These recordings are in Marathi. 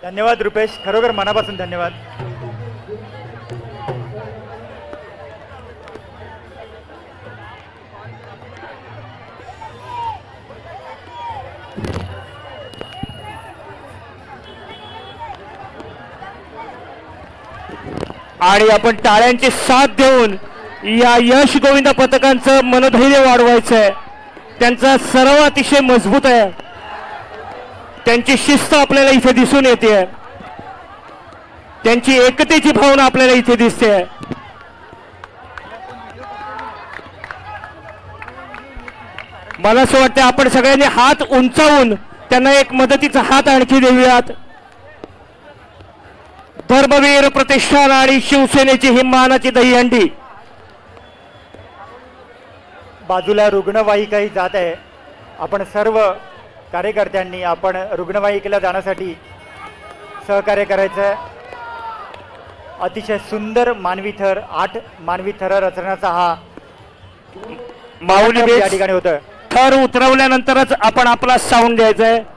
धन्यवाद रुपेश, खरोखर मनापासून धन्यवाद. आणि आपण टाळ्यांची साथ देऊन या यश गोविंद पथकांचं मनोधैर्य वाढवायचं आहे. त्यांचा सराव अतिशय मजबूत आहे. त्यांची शिस्त आपल्याला इथे दिसून येते. त्यांची एकतेची भावना आपल्याला इथे दिसते. मला असं वाटतं आपण सगळ्यांनी हात उंचावून त्यांना एक मदतीचा हात आणखी देऊयात. धर्मवीर प्रतिष्ठान आणि शिवसेनेची ही मानाची दहीहंडी. बाजूला रुग्णवाहिकाही जात आहे. आपण सर्व कार्यकर्त्यांनी आपण रुग्णवाहिकेला जाण्यासाठी सहकार्य करायचं. अतिशय सुंदर मानवी थर, 8 मानवी थर रचण्याचा हा माऊली या ठिकाणी होतं. थर उतरवल्यानंतरच आपण आपला साऊंड द्यायचा आहे.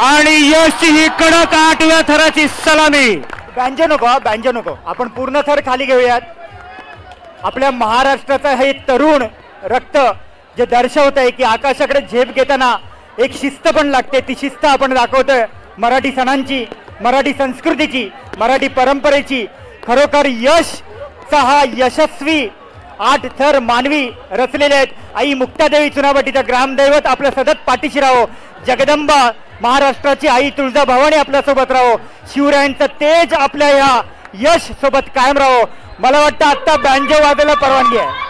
आणि यशची ही कडक 8व्या थराची सलामी. बँजो नको, बँजो नको, आपण पूर्ण थर खाली घेऊयात. आपल्या महाराष्ट्राचा हे तरुण रक्त जे दर्शवत आहे की आकाशाकडे झेप घेताना एक शिस्त पण लागते. ती शिस्त आपण दाखवतोय मराठी सणांची, मराठी संस्कृतीची, मराठी परंपरेची. खरोखर यशचा हा यशस्वी 8 थर मानवी रचलेले आहेत. आई मुक्तादेवी चुनावटीचं ग्रामदैवत आपल्या सतत पाठीशी राहो. जगदंबा महाराष्ट्राची आई तुळजाभवानी आपल्यासोबत राहो. शिवरायांचं तेज आपल्या या यश सोबत कायम राहो. मला वाटतं आता बँजो वाजायला परवानगी आहे.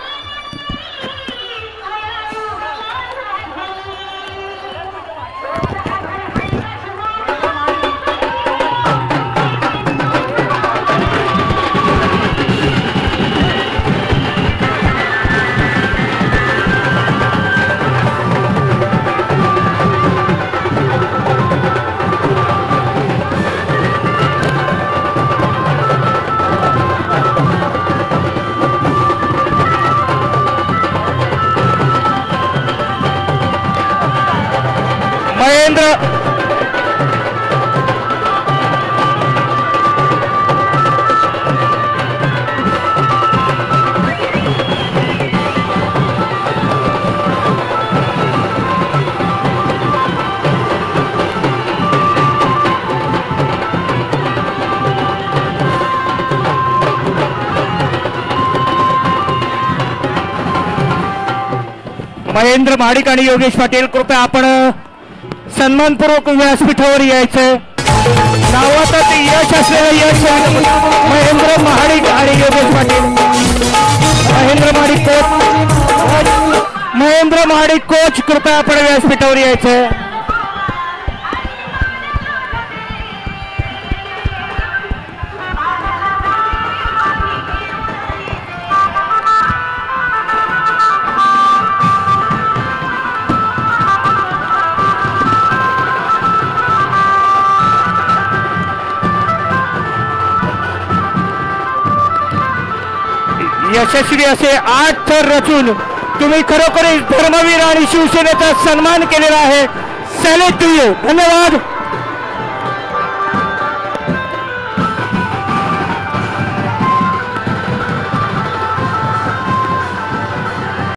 महेंद्र महाडिक आणि योगेश पाटील, कृपया आपण सन्मानपूर्वक व्यासपीठावर यायचंय. नावातच यश असलेलं यश महेंद्र महाडिक आणि योगेश पाटील. महेंद्र महाडिक कोच, कृपया आपण व्यासपीठावर यायचंय. यशस्वी असे 8 थर रचून तुम्ही खरोखरच धर्मवीर आणि शिवसेनेचा सन्मान केलेला आहे. Salute to you. धन्यवाद.